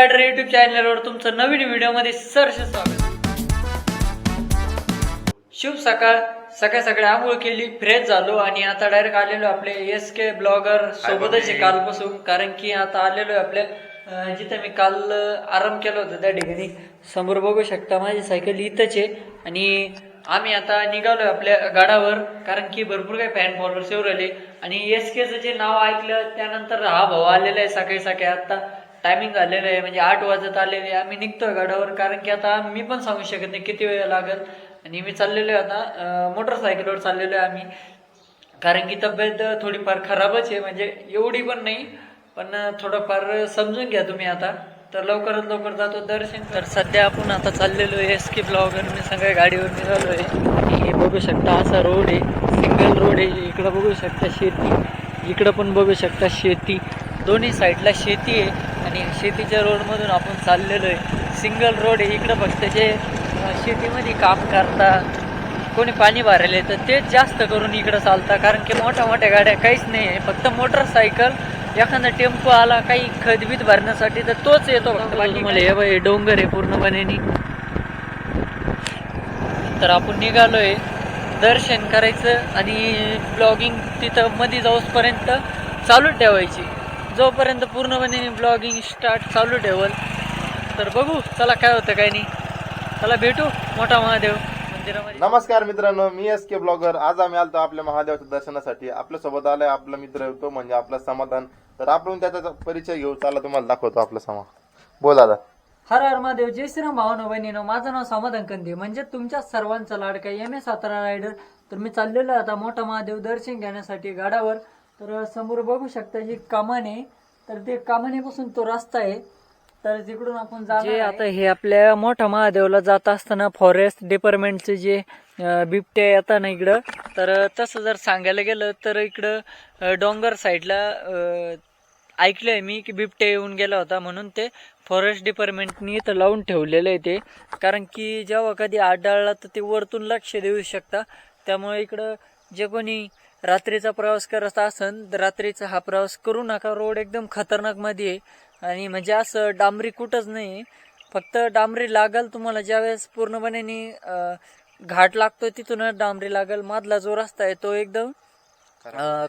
Rider YouTube चॅनलवर तुमचं नवीन व्हिडिओमध्ये सहर्ष स्वागत. शुभ सकाळ. सकाळी आंघोळ केली, फ्रेश झालो आणि आता डायरेक्ट आलेलो आपले SK ब्लॉगर सोबतच आहे कालपासून. कारण की आता आलेलो आहे आपल्या जिथे मी काल आराम केला होता त्या ठिकाणी. समोर बघू शकता माझी सायकल इथंच आहे आणि आम्ही आता निघालोय आपल्या गडावर. कारण की भरपूर काही फॅन फॉलोअर्स येऊ राहिले आणि SKचं जे नाव ऐकलं त्यानंतर हा भाऊ आलेला आहे सकाळी. आता टायमिंग झालेलं आहे, म्हणजे 8 वाजत आलेले. आम्ही निघतोय गडावर कारण की आता मी पण सांगू शकत नाही किती वेळ लागेल. आणि मी चाललेलो आहे आता मोटरसायकलवर चाललेलो आहे आम्ही. कारण की तब्येत थोडीफार खराबच आहे, म्हणजे एवढी पण नाही, पण थोडंफार समजून घ्या तुम्ही आता. तर लवकरात लवकर जातो दर्शन. तर सध्या आपण आता चाललेलो आहे SK ब्लॉगर. मी सगळ्या गाडीवर निघालो आहे आणि हे बघू शकता असा रोड आहे, सिंगल रोड आहे. इकडं बघू शकता शेती, इकडं पण बघू शकता शेती, दोन्ही साईडला शेती आहे आणि शेतीच्या रोडमधून आपण चाललेलो आहे. सिंगल रोड आहे. इकडं फक्त जे शेतीमध्ये काम करता कोणी पाणी भरायला तर तेच जास्त करून इकडं चालतं. कारण की मोठ्या गाड्या काहीच नाही आहे, फक्त मोटरसायकल, एखादा टेम्पो आला काही खतबीत भरण्यासाठी तर तोच येतो फक्त. मला हे बाई डोंगर आहे पूर्णपणे. तर आपण निघालोय दर्शन करायचं आणि ब्लॉगिंग तिथं मध्ये जाऊसपर्यंत चालू ठेवायची, जोपर्यंत पूर्णपणे ब्लॉगिंग स्टार्ट चालू ठेवल. तर बघू चला काय होतं काय नाही. चला भेटू मोठा महादेव मंदिरामध्ये. नमस्कार मित्रांनो, मी SK ब्लॉगर. आज आम्ही आलतो आपल्या महादेवाच्या दर्शनासाठी. आपल्या सोबत आलाय आपला मित्र, तो म्हणजे आपला समाधान. तर आपण त्याचा परिचय घेऊ. चला तुम्हाला दाखवतो आपला समाधान. बोल दादा. हर हर महादेव. जय श्रीराम भावनो बहिणीनो. माझं नाव समाधान कंदे, म्हणजे तुमच्या सर्वांचा लाडका MS सातारा रायडर. तर मी चाललेलो आहे आता मोठा महादेव दर्शन घेण्यासाठी गडावर. तर समोर बघू शकता ही कमान आहे, तर ते कमानीपासून तो रस्ता आहे. तर तिकडून आपण जाणार. आता हे आपल्या मोठा महादेवला जात असताना फॉरेस्ट डिपार्टमेंटचे जे बिबटे येतात ना इकडं, तर तसं जर सांगायला गेलं तर इकडं डोंगर साईडला ऐकलंय मी की बिबटे येऊन गेला होता, म्हणून ते फॉरेस्ट डिपार्टमेंटनी इथं लावून ठेवलेलं आहे ते. कारण की जेव्हा कधी आढळला तर ते वरतून लक्ष देऊ शकता. त्यामुळे इकडं जे कोणी रात्रीचा प्रवास करत असन तर रात्रीचा हा प्रवास करू नका. रोड एकदम खतरनाक मध्ये आहे आणि म्हणजे असं डांबरी कुठंच नाही, फक्त डांबरी लागल तुम्हाला ज्यावेळेस पूर्णपणे घाट लागतो तिथूनच डांबरी लागल. मधला जो रस्ता आहे तो एकदम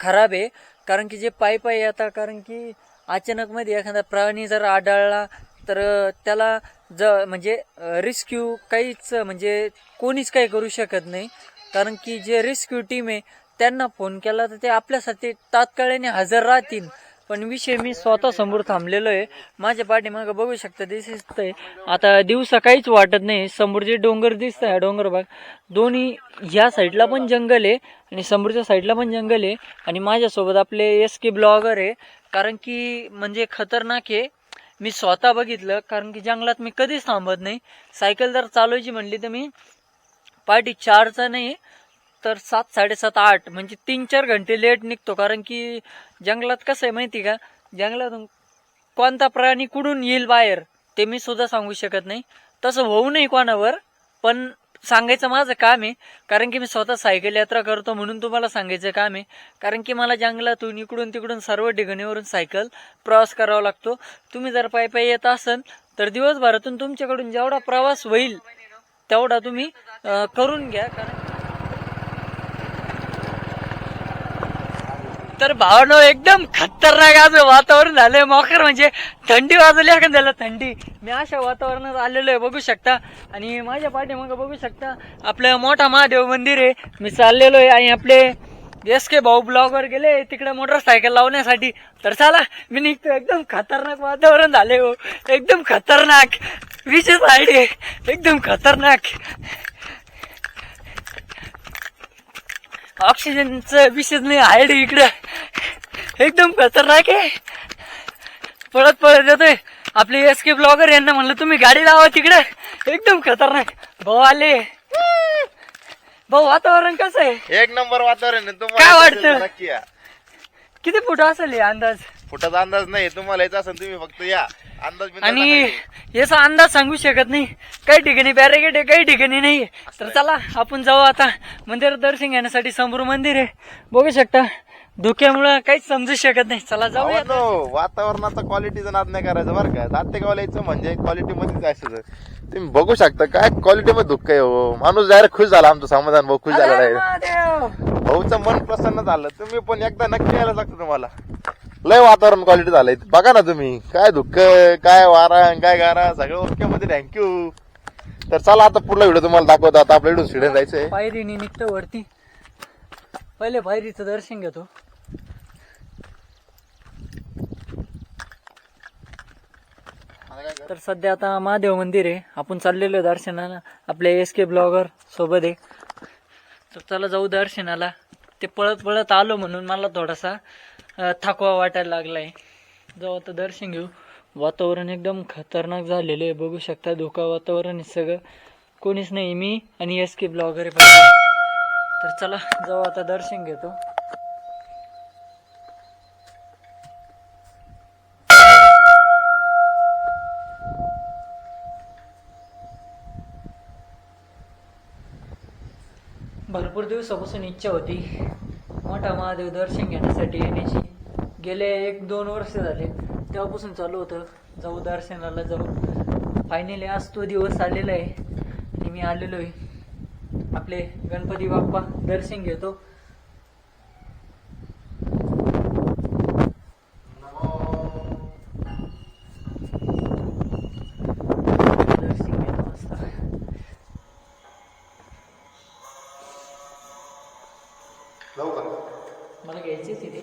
खराब आहे. कारण की जे पायी येतात, कारण की अचानक मध्ये एखादा प्राणी जर आढळला तर त्याला म्हणजे रेस्क्यू काहीच म्हणजे कोणीच काही करू शकत नाही. कारण की जे रेस्क्यू टीम आहे त्यांना फोन केला तर ते आपल्यासाठी तात्काळाने हजर राहतील. पण विषय मी स्वतः समोर थांबलेलो आहे. माझ्या पाठीमागं बघू शकता दिसतंय आता दिवसा काहीच वाटत नाही. समोर जे डोंगर दिसत आहे डोंगर भाग, दोन्ही ह्या साईडला पण जंगल आहे आणि समोरच्या साईडला पण जंगल आहे. आणि माझ्यासोबत आपले SK ब्लॉगर आहे. कारण की म्हणजे खतरनाक आहे. मी स्वतः बघितलं, कारण की जंगलात मी कधीच थांबत नाही. सायकल जर चालवायची म्हणली तर मी पाठी 4चा नाही तर 7, 7:30, 8 म्हणजे 3-4 घंटे लेट निघतो. कारण की जंगलात कसं आहे माहिती का, जंगलातून कोणता प्राणी कुठून येईल बाहेर ते मी सुद्धा सांगू शकत नाही. तसं होऊ नये कोणावर, पण सांगायचं माझं काम आहे. कारण की मी स्वतः सायकल यात्रा करतो म्हणून तुम्हाला सांगायचं काम आहे. कारण की मला जंगलातून इकडून तिकडून सर्व ठिकाणीवरून सायकल प्रवास करावा लागतो. तुम्ही जर पायी येत असाल तर दिवसभरातून तुमच्याकडून जेवढा प्रवास होईल तेवढा तुम्ही करून घ्या. तर भावनो एकदम खतरनाक आज वातावरण झालंय. मोकर म्हणजे थंडी वाजवली एखाद्याला थंडी. मी अशा वातावरणात आलेलो आहे बघू शकता. आणि माझ्या पाठीमागे बघू शकता आपलं मोठा महादेव मंदिर आहे. मी चाललेलो आहे आणि आपले SK भाऊ ब्लॉगवर गेले तिकडे मोटरसायकल लावण्यासाठी. तर चला मी निघतो. एकदम खतरनाक वातावरण झाले हो, एकदम खतरनाक. विशेष आयडिया एकदम खतरनाक. ऑक्सिजनचं विशेष नाही हायड इकडं, एकदम खतरनाक आहे. पळत येतोय आपले SK ब्लॉगर. यांना म्हणलं तुम्ही गाडी लावा तिकडे, एकदम खतरनाक. भाऊ आले. भाऊ वातावरण कसं आहे? एक नंबर वातावरण आहे. काय वाटतं? किती फुट असेल हे अंदाज? फुटाचा अंदाज नाही, तुम्हाला यायचा असेल तुम्ही फक्त या. अंदाज आणि याचा अंदाज सांगू शकत नाही. काही ठिकाणी बॅरिकेड आहे, काही ठिकाणी नाही. तर चला आपण जाऊ आता मंदिरात दर्शन घेण्यासाठी. समोर मंदिर आहे बघू शकता. धुक्यामुळं काहीच समजू शकत नाही. चला जाऊया. भावांनो, वातावरणाचा क्वालिटीचा नाद नाही करायचं बरं का. दातेगावला यायचं म्हणजे क्वालिटी मध्येच असायचं. तुम्ही बघू शकता काय क्वालिटी मध्ये धुक्क आहे हो. माणूस डायरेक्ट खुश झाला. आमचं समाधान भाऊ खुश झाला अरे डायरेक्ट. महादेव. भाऊचं मन प्रसन्न झालं. तुम्ही पण एकदा नक्की यायला लागतं तुम्हाला. लय वातावरण क्वालिटी झालंय बघा ना तुम्ही. काय धुक्क, काय वारा, काय गारा, सगळं ओके मध्ये. थँक्यू. तर चला आता पुढला व्हिडिओ तुम्हाला दाखवतो. आता आपल्या इकडून स्टेडियम जायचंय. पायरीने निघतो वरती. पहिले पायरीचं दर्शन घेतो. तर सध्या आता महादेव मंदिर आहे. आपण चाललेलो दर्शनाला. आपले SK ब्लॉगर सोबत आहे. तर चला जाऊ दर्शनाला. ते पळत पळत आलो म्हणून मला थोडासा थकवा वाटायला लागलाय. जाऊ आता दर्शन घेऊ. वातावरण एकदम खतरनाक झालेलं आहे. बघू शकता धोका वातावरण आहे सगळं. कोणीच नाही, मी आणि SK ब्लॉगर आहे. तर चला जाऊ आता दर्शन घेतो. भरपूर दिवसापासून इच्छा होती मोठा महादेव दर्शन घेण्यासाठी येण्याची. गेले 1-2 वर्ष झाले तेव्हापासून चालू होतं जाऊ दर्शनाला जाऊ. फायनली आज तो दिवस आलेला आहे आणि मी आलेलो आहे. आपले गणपती बाप्पा दर्शन घेतो. दर्शन घेतो मस्त. जाऊ का? मला घ्यायचीच तिथे.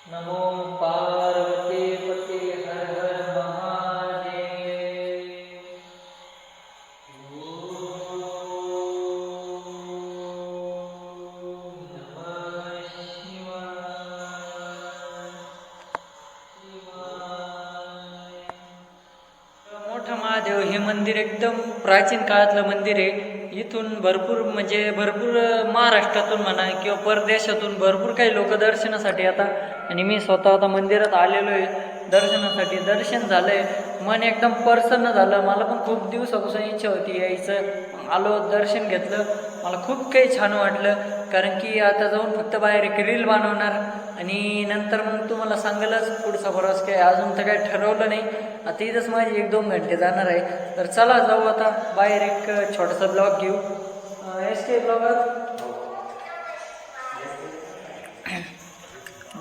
नमो पार्वती पते हर हर महादेव. ओम नमः शिवाय. मोठा महादेव हे मंदिर एकदम प्राचीन काळातलं मंदिर आहे. इथून भरपूर म्हणजे भरपूर महाराष्ट्रातून म्हणा किंवा परदेशातून भरपूर काही लोक दर्शनासाठी येतात आणि मी स्वतः आता मंदिरात आलेलो आहे दर्शनासाठी. दर्शन झालंय, मन एकदम प्रसन्न झालं. मला पण खूप दिवसापासून इच्छा होती यायचं. आलो, दर्शन घेतलं, मला खूप काही छान वाटलं. कारण की आता जाऊन फक्त बाहेर एक रील बनवणार आणि नंतर मग तुम्हाला सांगायलाच पुढचा प्रवास काय. अजून तर काही ठरवलं नाही. आता इथंच माझे 1-2 घंटे जाणार आहे. तर चला जाऊ आता बाहेर. एक छोटासा ब्लॉग घेऊ. SK ब्लॉगर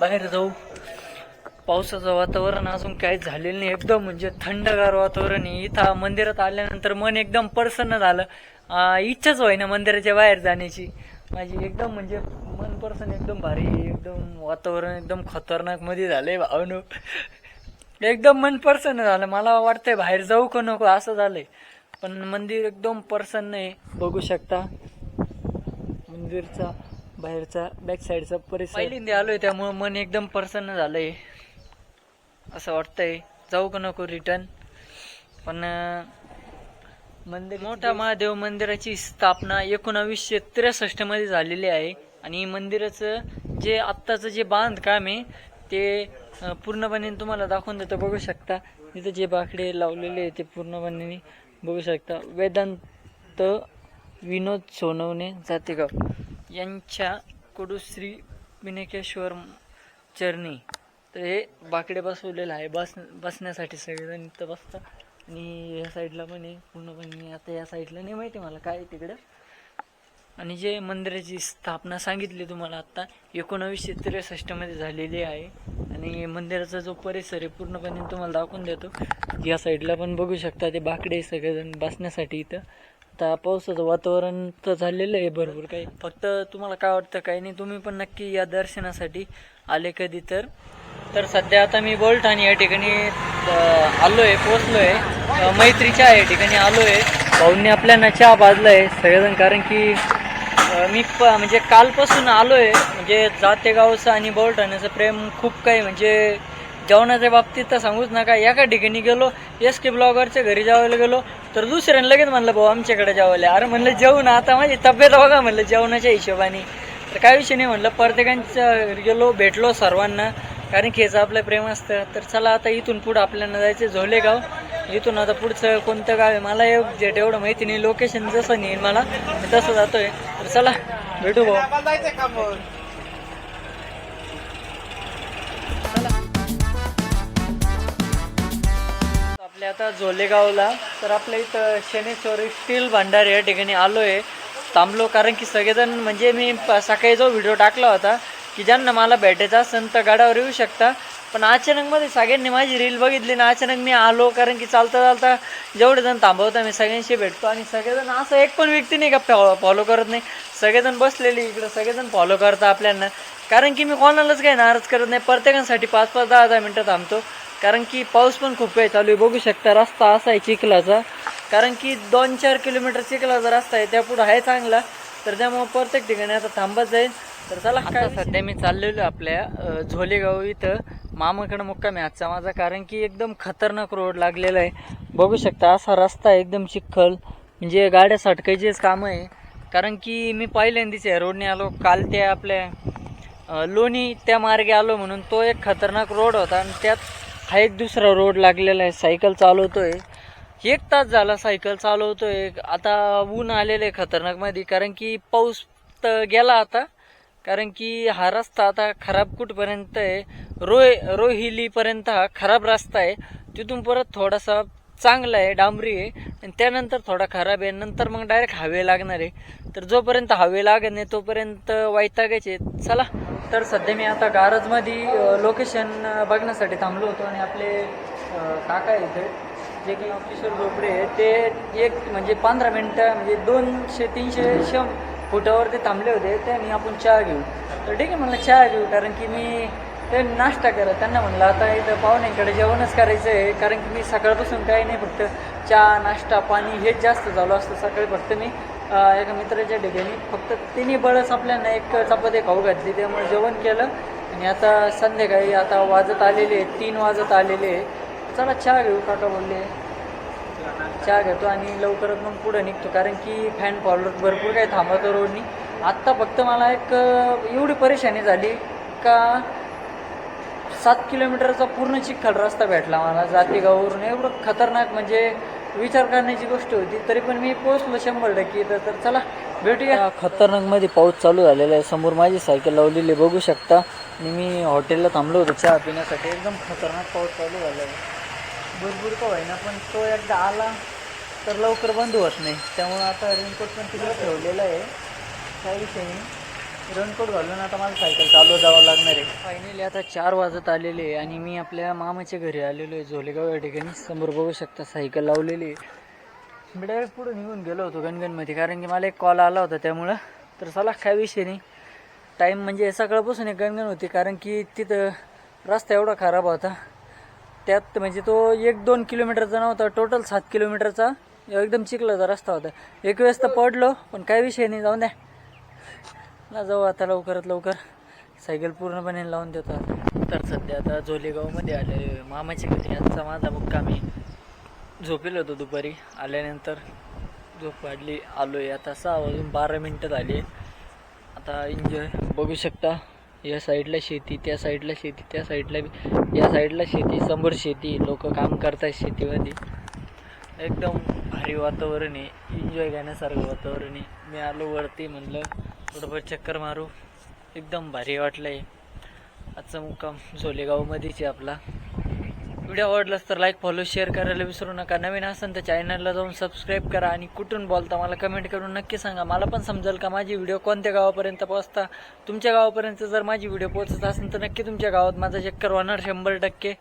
बाहेर जाऊ. पावसाचं वातावरण अजून काहीच झालेलं नाही. एकदम म्हणजे थंडगार वातावरण आहे. इथं मंदिरात आल्यानंतर मन एकदम प्रसन्न झालं. इच्छाच होईना मंदिराच्या बाहेर जाण्याची माझी. एकदम म्हणजे मन प्रसन्न, एकदम भारी, एकदम वातावरण एकदम खतरनाक मध्ये झालंय भावनो. एकदम मन प्रसन्न झालं. मला वाटतंय बाहेर जाऊ का नको असं झालंय. पण मंदिर एकदम प्रसन्न आहे. बघू शकता मंदिरचा बाहेरचा बॅक साईडचा परिसर. पहिल्यांदा आलोय त्यामुळे मन एकदम प्रसन्न झालंय. असं वाटतंय जाऊ का नको रिटर्न. पण मंदिर मोठा महादेव मंदिराची स्थापना 1963 मध्ये झालेली आहे. आणि मंदिराचं जे आत्ताचं जे बांधकाम आहे ते पूर्णपणे तुम्हाला दाखवून देतो. बघू शकता इथं जे बाकडे लावलेले आहे ते पूर्णपणे बघू शकता. वेदांत विनोद सोनवणे जातेगाव यांच्या कडूश्री विनायकेश्वर चरणी. तर हे बाकडे बसवलेलं आहे. बसण्यासाठी सगळेजण इथं बसतात. आणि या साईडला पण आहे पूर्णपणे. आता या साईडला नाही माहिती मला काय तिकडं. आणि जे मंदिराची स्थापना सांगितली तुम्हाला आत्ता 1963 मध्ये झालेली आहे. आणि मंदिराचा जो परिसर आहे पूर्णपणे तुम्हाला दाखवून देतो. या साईडला पण बघू शकता ते बाकडे सगळेजण बसण्यासाठी. इथं आता पावसाचं वातावरण तर झालेलं आहे भरपूर काही. फक्त तुम्हाला काय वाटतं काही नाही. तुम्ही पण नक्की या दर्शनासाठी आले कधी तर. सध्या आता मी बोल्ट आणि या ठिकाणी आलोय, पोचलोय. मैत्रीच्या या ठिकाणी आलोय. भाऊंनी आपल्याला चहा पाजलाय सगळेजण. कारण की मी म्हणजे कालपासून आलोय. म्हणजे जातेगावचं आणि बोल्ट आणण्याचं प्रेम खूप काही. म्हणजे जेवणाच्या बाबतीत तर सांगूच नका. एका ठिकाणी गेलो SK ब्लॉगरच्या घरी जेवायला गेलो तर दुसऱ्यानं लगेच म्हणलं भाऊ आमच्याकडे जेवायला. अरे म्हणलं जेवू ना, आता माझी तब्येत बघा म्हणलं जेवणाच्या हिशोबाने. तर काय विषय नाही म्हणलं. प्रत्येकांच्या घरी गेलो, भेटलो सर्वांना. कारण की याचं आपलं प्रेम असतं. तर चला आता इथून पुढं आपल्याला जायचं झोलेगाव. इथून आता पुढचं कोणतं गाव आहे मला एवढं माहिती नाही. लोकेशन जसं नेईल मला मी तसं जातोय. तर चला भेटू भाऊ. आपल्या आता झोलेगावला तर आपल्या इथं शनेश्वरी स्टील भांडार या ठिकाणी आलोय, थांबलो. कारण की सगळेजण म्हणजे मी सकाळी जो व्हिडिओ टाकला होता की ज्यांना मला भेटायचं असेल तर गाड्यावर येऊ शकता. पण अचानकमध्ये सगळ्यांनी माझी रील बघितली ना, अचानक मी आलो. कारण की चालता चालता जेवढे जण थांबवता मी सगळ्यांशी भेटतो. आणि सगळेजण असं एक पण व्यक्ती नाही का फॉलो करत नाही. सगळेजण बसलेली इकडं, सगळेजण फॉलो करतात आपल्याला. कारण की मी कोणालाच काही नाराज करत नाही. प्रत्येकासाठी 5-5, 10-10 मिनटं थांबतो. कारण की पाऊस पण खूप वेळ चालू आहे. बघू शकता रस्ता असा आहे चिखलाचा. कारण की 2-4 किलोमीटर चिखलाचा रस्ता आहे, त्या पुढं आहे चांगला. तर त्यामुळे प्रत्येक ठिकाणी आता थांबत जाईल. तर चला काय सध्या मी चाललेलो आपल्या झोलेगाव इथं मामाकडं मुक्काम आहे आजचा माझा. कारण की एकदम खतरनाक रोड लागलेला आहे. बघू शकता असा रस्ता आहे एकदम चिखल, म्हणजे गाड्या सटकायचीच कामं आहे. कारण की मी पहिल्यांदाच या रोडने आलो. काल त्या आपल्या लोणी त्या मार्गे आलो म्हणून तो एक खतरनाक रोड होता. आणि त्यात हा एक दुसरा रोड लागलेला आहे. सायकल चालवतोय 1 तास झाला, सायकल चालवतोय. आता ऊन आलेलं आहे खतरनाक मध्ये. कारण की पाऊस तर गेला आता. कारण की हा रस्ता आता खराब कुठपर्यंत आहे, रोहिलीपर्यंत हा खराब रस्ता आहे. तिथून परत थोडासा चांगला आहे, डांबरी आहे. आणि त्यानंतर थोडा खराब आहे. नंतर मग डायरेक्ट हायवे लागणार आहे. तर जोपर्यंत हायवे लागत नाही तोपर्यंत वैतागायचे. चला तर सध्या मी आता गारजमध्ये लोकेशन बघण्यासाठी थांबलो होतो. आणि आपले काका आहे इथे जे की किशोर झोपडे आहे, ते एक म्हणजे 15 मिनटं म्हणजे 200-300 फुटावर ते थांबले होते. त्यांनी आपण चहा घेऊ. तर ठीक आहे म्हणलं चहा घेऊ. कारण की मी ते नाश्ता करत त्यांना म्हणलं आता इथं पाहुण्यांकडे जेवणच करायचं आहे. कारण की मी सकाळपासून काही नाही, फक्त चहा नाश्ता पाणी हेच जास्त झालं असतं. सकाळी फक्त मी एका मित्राच्या ठिकाणी फक्त तिन्ही बळच आपल्याला एक चपाती खाऊ घातली, त्यामुळे जेवण केलं. आणि आता संध्याकाळी आता वाजत आलेले 3 वाजत आलेले. चला चहा घेऊ. काका बोलले चहा घेतो आणि लवकरच मग पुढे निघतो. कारण की फॅन फॉलोअर भरपूर काही थांबवतो रोडनी. आत्ता फक्त मला एक एवढी परेशानी झाली का 7 किलोमीटरचा पूर्ण चिखल रस्ता भेटला मला जातेगाववरून. एवढं खतरनाक म्हणजे विचार करण्याची गोष्ट होती. तरी पण मी पोहोचलो 100% इथं. तर चला भेटूया. खतरनाक मध्ये पाऊस चालू झालेला आहे. समोर माझी सायकल लावलेली बघू शकता. आणि मी हॉटेलला थांबलो होतो चहा पिण्यासाठी. एकदम खतरनाक पाऊस चालू झाला आहे. भरपूर का होईना, पण तो एकदा आला तर लवकर बंद होत नाही. त्यामुळे आता रेनकोट पण तिकडे ठेवलेला आहे. काही विषय नाही, रेनकोट घालून आता मला सायकल चालू जावं लागणार आहे. फायनली आता 4 वाजत आलेले आहे आणि मी आपल्या मामाच्या घरी आलेलो आहे झोलेगाव या ठिकाणी. समोर बघू शकता सायकल लावलेली आहे. मी डायरेक्ट पुढे निघून गेलो होतो गणगणमध्ये. कारण की मला एक कॉल आला होता त्यामुळं. तर चला काय विषय नाही. टाईम म्हणजे सकाळपासून एक गणगण होती. कारण की तिथं रस्ता एवढा खराब होता. त्यात म्हणजे तो 1-2 किलोमीटरचा नव्हता, टोटल 7 किलोमीटरचा एकदम चिखलाचा रस्ता होता. एक वेळेस तर पडलो, पण काही विषय नाही, जाऊन द्या ना. जाऊ आता लवकरात लवकर सायकल पूर्णपणे लावून देतो. तर सध्या आता झोलेगावमध्ये आले मामाच्या घरी. आजचा माझा मुक्काम आहे. झोपेल होतो दुपारी. आल्यानंतर झोप वाढली, आलो आहे. आता 6 वाजून 12 मिनटं झाली. आता एन्जॉय बघू शकता. या साईडला शेती, त्या साईडला शेती, त्या साईडला या साईडला शेती, समोर शेती. लोक काम करतात शेतीमध्ये. एकदम भारी वातावरण आहे, एन्जॉय घेण्यासारखं वातावरण आहे. मी आलो वरती, म्हणलं थोडंफार चक्कर मारू. एकदम भारी वाटलं आहे. आजचा मुक्काम झोलेगावमध्येच आहे आपला. व्हिडिओ आवडलास तर लाईक फॉलो शेअर करायला विसरू नका. नवीन असेल तर चॅनलला जाऊन सबस्क्राईब करा. आणि कुठून बोलता मला कमेंट करून नक्की सांगा. मला पण समजेल का माझी व्हिडिओ कोणत्या गावापर्यंत पोहोचता. तुमच्या गावापर्यंत जर माझी व्हिडिओ पोहोचत असेल तर नक्की तुमच्या गावात माझा चक्कर होणार 100%.